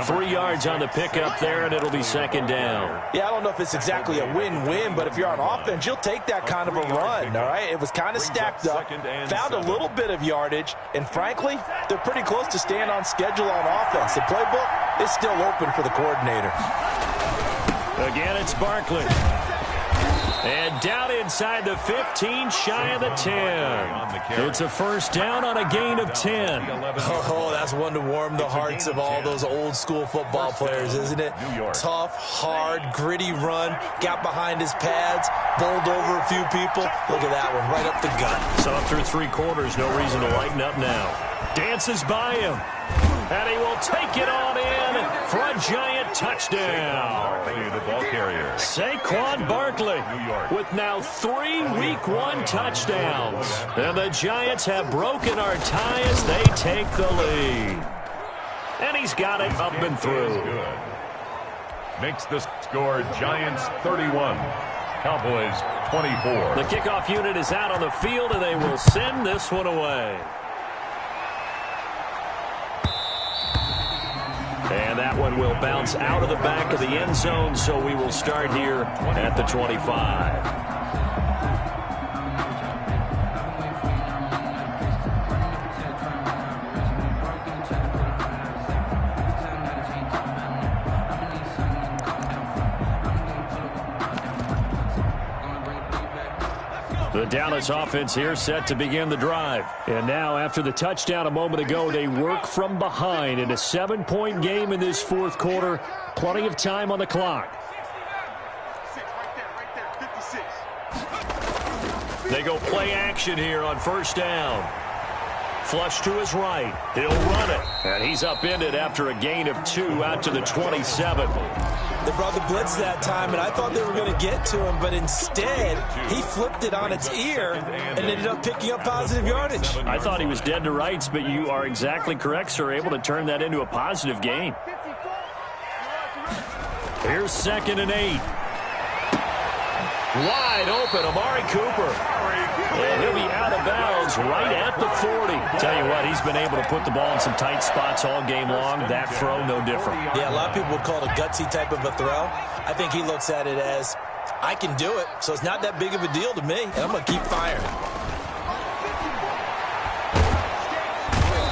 3 yards on the pickup there, and it'll be second down.
Yeah, I don't know if it's exactly a win-win, but if you're on offense, you'll take that kind of a run, all right? It was kind of stacked up, found a little bit of yardage, and frankly, they're pretty close to staying on schedule on offense. The playbook is still open for the coordinator.
Again, it's Barkley. And down inside the 15, shy of the 10. It's a first down on a gain of 10.
Oh, that's one to warm the hearts of all those old-school football players, isn't it? Tough, hard, gritty run, got behind his pads, bowled over a few people. Look at that one, right up the gut.
So up through 3 quarters, no reason to lighten up now. Dances by him. And he will take it on in for a giant touchdown.
The ball carrier.
Saquon Barkley with now 3 Week 1 touchdowns. And the Giants have broken our tie as they take the lead. And he's got it up and through.
Makes the score Giants 31. Cowboys 24.
The kickoff unit is out on the field, and they will send this one away. And that one will bounce out of the back of the end zone, so we will start here at the 25. The Dallas offense here set to begin the drive. And now, after the touchdown a moment ago, they work from behind in a 7-point game in this 4th quarter. Plenty of time on the clock. They go play action here on first down. Flush to his right. He'll run it. And he's upended after a gain of 2 out to the 27.
They brought the blitz that time, and I thought they were going to get to him, but instead, he flipped it on its ear and ended up picking up positive yardage.
I thought he was dead to rights, but you are exactly correct, sir, able to turn that into a positive gain. Here's 2nd and 8. Wide open, Amari Cooper. And he'll be out of bounds right at the 40. Tell you what, he's been able to put the ball in some tight spots all game long. That throw, no different.
Yeah, a lot of people would call it a gutsy type of a throw. I think he looks at it as, I can do it, so it's not that big of a deal to me, and I'm going to keep firing.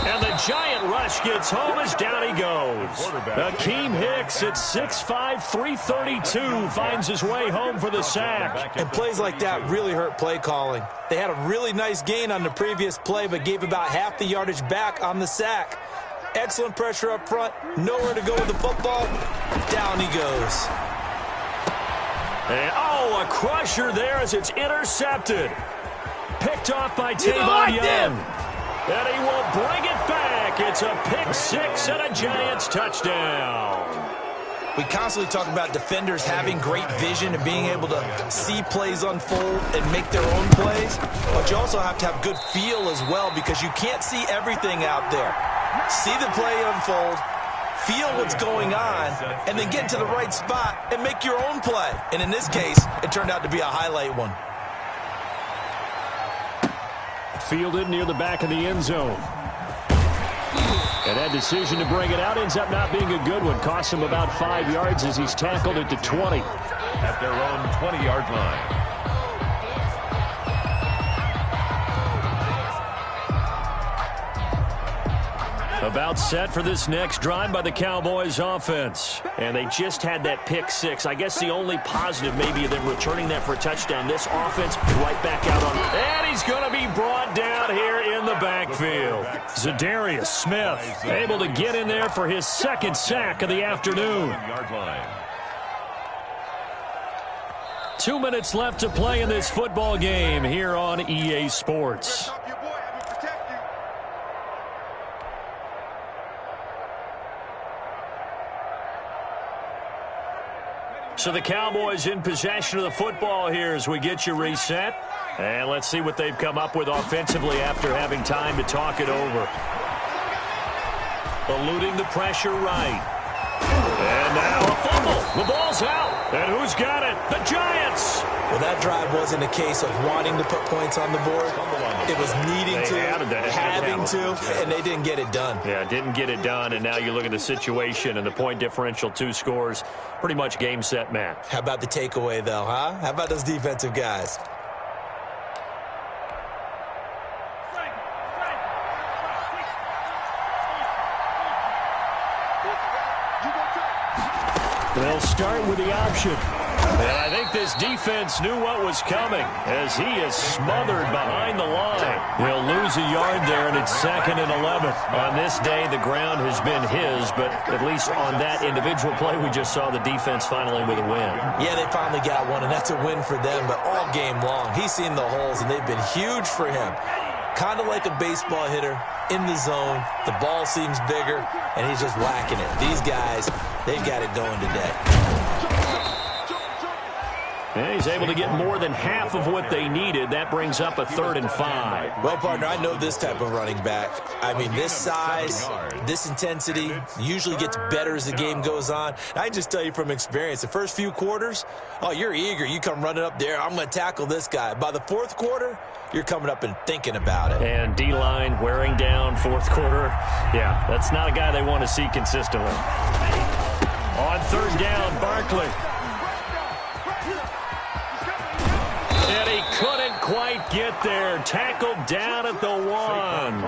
And the giant rush gets home as down he goes. Akeem Hicks at 6'5", 332 finds his way home for the sack.
And plays like that really hurt play calling. They had a really nice gain on the previous play, but gave about half the yardage back on the sack. Excellent pressure up front. Nowhere to go with the football. Down he goes.
And, a crusher there as it's intercepted. Picked off by Tavon Young. And he will bring it back. It's a pick 6 and a Giants touchdown.
We constantly talk about defenders having great vision and being able to see plays unfold and make their own plays. But you also have to have good feel as well, because you can't see everything out there. See the play unfold, feel what's going on, and then get to the right spot and make your own play. And in this case, it turned out to be a highlight one.
Fielded near the back of the end zone. And that decision to bring it out ends up not being a good one. Costs him about 5 yards as he's tackled at the 20.
At their own 20-yard line.
About set for this next drive by the Cowboys offense. And they just had that pick six. I guess the only positive maybe of them returning that for a touchdown. This offense right back out on. And he's going to be brought down here in the backfield. Zadarius Smith able to get in there for his second sack of the afternoon. 2 minutes left to play in this football game here on EA Sports. So the Cowboys in possession of the football here as we get you reset. And let's see what they've come up with offensively after having time to talk it over. Eluding the pressure right. And now a fumble. The ball's out. And who's got it? The Giants.
Well, that drive wasn't a case of wanting to put points on the board. It was needing to, having to, and they didn't get it done.
Yeah, didn't get it done, and now you look at the situation and the point differential, 2 scores, pretty much game, set, match.
How about the takeaway, though, huh? How about those defensive guys?
They'll start with the option.
And I think this defense knew what was coming as he is smothered behind the line. He'll lose a yard there, and it's 2nd and 11. On this day, the ground has been his, but at least on that individual play, we just saw the defense finally with a win.
Yeah, they finally got one, and that's a win for them, but all game long, he's seen the holes, and they've been huge for him. Kind of like a baseball hitter in the zone. The ball seems bigger, and he's just whacking it. These guys, they've got it going today.
And he's able to get more than half of what they needed. That brings up a 3rd and 5.
Well, partner, I know this type of running back. I mean, this size, this intensity usually gets better as the game goes on. And I just tell you from experience, the first few quarters, oh, you're eager. You come running up there, I'm going to tackle this guy. By the 4th quarter, you're coming up and thinking about it.
And D-line wearing down 4th quarter. Yeah, that's not a guy they want to see consistently. On 3rd down, Barkley. And he couldn't quite get there. Tackled down at the 1.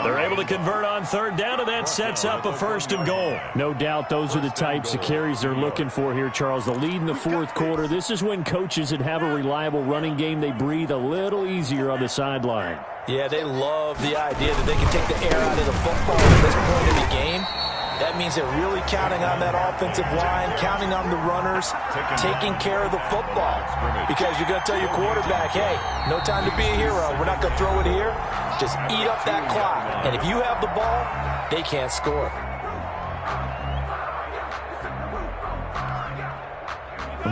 They're able to convert on 3rd down, and that sets up a 1st and goal.
No doubt those are the types of carries they're looking for here, Charles. The lead in the 4th quarter. This is when coaches that have a reliable running game, they breathe a little easier on the sideline.
Yeah, they love the idea that they can take the air out of the football at this point in the game. That means they're really counting on that offensive line, counting on the runners, taking care of the football. Because you're going to tell your quarterback, hey, no time to be a hero. We're not going to throw it here. Just eat up that clock. And if you have the ball, they can't score.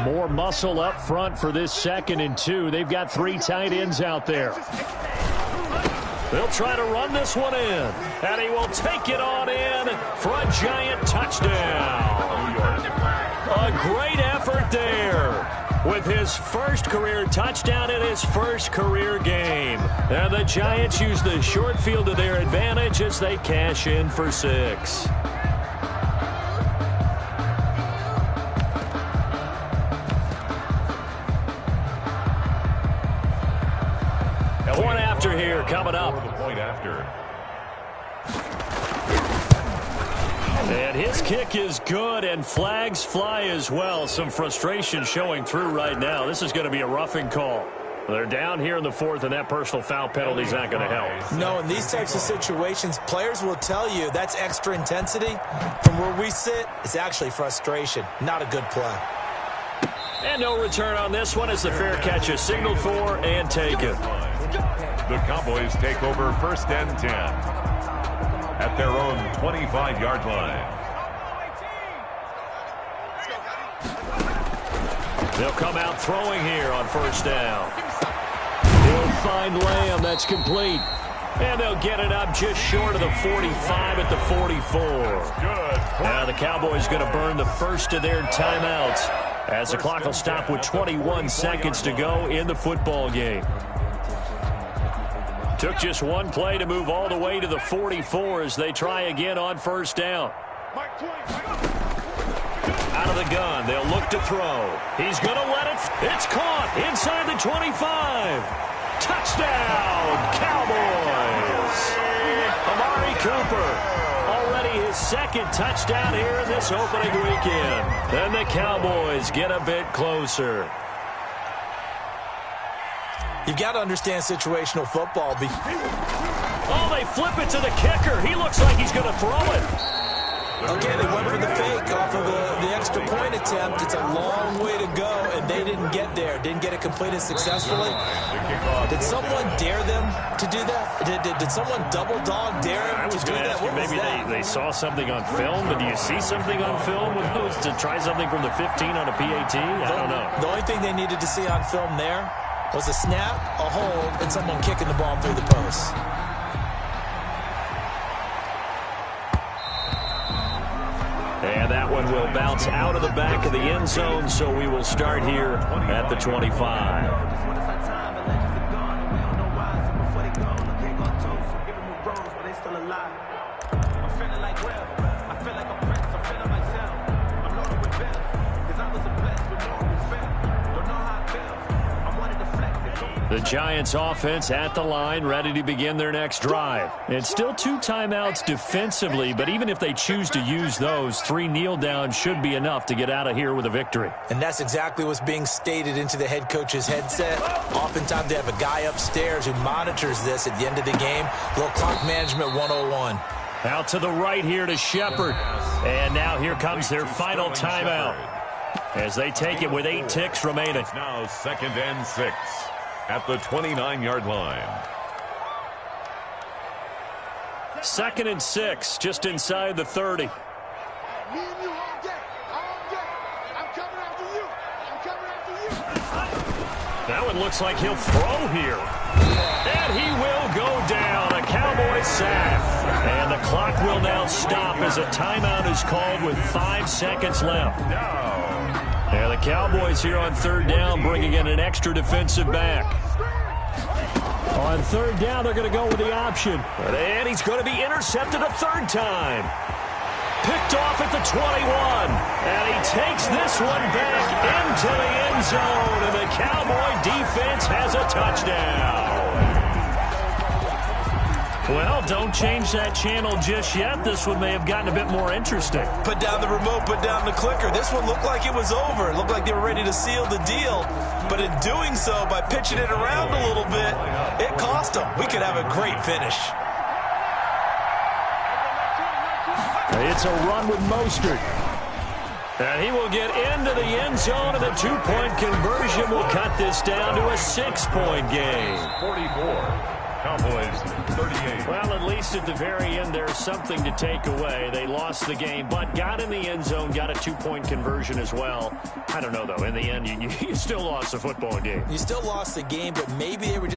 More muscle up front for this 2nd and 2. They've got 3 tight ends out there.
They'll try to run this one in, and he will take it on in for a Giant touchdown. A great effort there with his first career touchdown in his first career game. And the Giants use the short field to their advantage as they cash in for 6. Point after here coming up. And his kick is good, and flags fly as well. Some frustration showing through right now. This is going to be a roughing call. They're down here in the 4th, and that personal foul penalty is not going to help.
No, in these types of situations, players will tell you that's extra intensity. From where we sit, it's actually frustration. Not a good play.
And no return on this one as the fair catch is signaled for and taken.
The Cowboys take over 1st and 10 at their own 25-yard line.
They'll come out throwing here on 1st down. He'll find Lamb. That's complete. And they'll get it up just short of the 45 at the 44. Now the Cowboys going to burn the 1st of their timeouts as the clock will stop with 21 seconds to go in the football game. Took just one play to move all the way to the 44 as they try again on first down. Out of the gun, they'll look to throw. He's going to let it. It's caught inside the 25. Touchdown, Cowboys. Amari Cooper, already his second touchdown here in this opening weekend. And the Cowboys get a bit closer.
You've got to understand situational football.
Oh, they flip it to the kicker. He looks like he's going to throw it.
Okay, they went for the fake off of the extra point attempt. It's a long way to go, and they didn't get there. Didn't get it completed successfully. Did someone dare them to do that? Did someone double dog dare them to do that? What was
maybe
that?
they saw something on film, but do you see something on film with those to try something from the 15 on a PAT? I don't know.
The only thing they needed to see on film there was a snap, a hold, and someone kicking the ball through the post.
And that one will bounce out of the back of the end zone, so we will start here at the 25. The Giants offense at the line, ready to begin their next drive. It's still 2 timeouts defensively, but even if they choose to use those, 3 kneel downs should be enough to get out of here with a victory.
And that's exactly what's being stated into the head coach's headset. Oftentimes they have a guy upstairs who monitors this at the end of the game. Little clock management 101.
Out to the right here to Shepard. And now here comes their final timeout as they take it with 8 ticks remaining.
It's now 2nd and 6. At the 29-yard line.
2nd and 6, just inside the 30.
Me and you all day. I'm coming after you. I'm coming after you.
That one looks like he'll throw here. And he will go down. A Cowboy sack. And the clock will now stop as a timeout is called with 5 seconds left. Yeah, the Cowboys here on 3rd down bringing in an extra defensive back. On 3rd down, they're going to go with the option. And he's going to be intercepted a 3rd time. Picked off at the 21. And he takes this one back into the end zone. And the Cowboy defense has a touchdown. Well, don't change that channel just yet. This one may have gotten a bit more interesting.
Put down the remote, put down the clicker. This one looked like it was over. It looked like they were ready to seal the deal. But in doing so, by pitching it around a little bit, it cost them. We could have a great finish.
It's a run with Mostert. And he will get into the end zone, and the 2-point conversion will cut this down to a 6-point game.
44. Cowboys 38.
Well, at least at the very end, there's something to take away. They lost the game, but got in the end zone, got a 2-point conversion as well. I don't know, though. In the end, you still lost the football game.
You still lost the game, but maybe they were just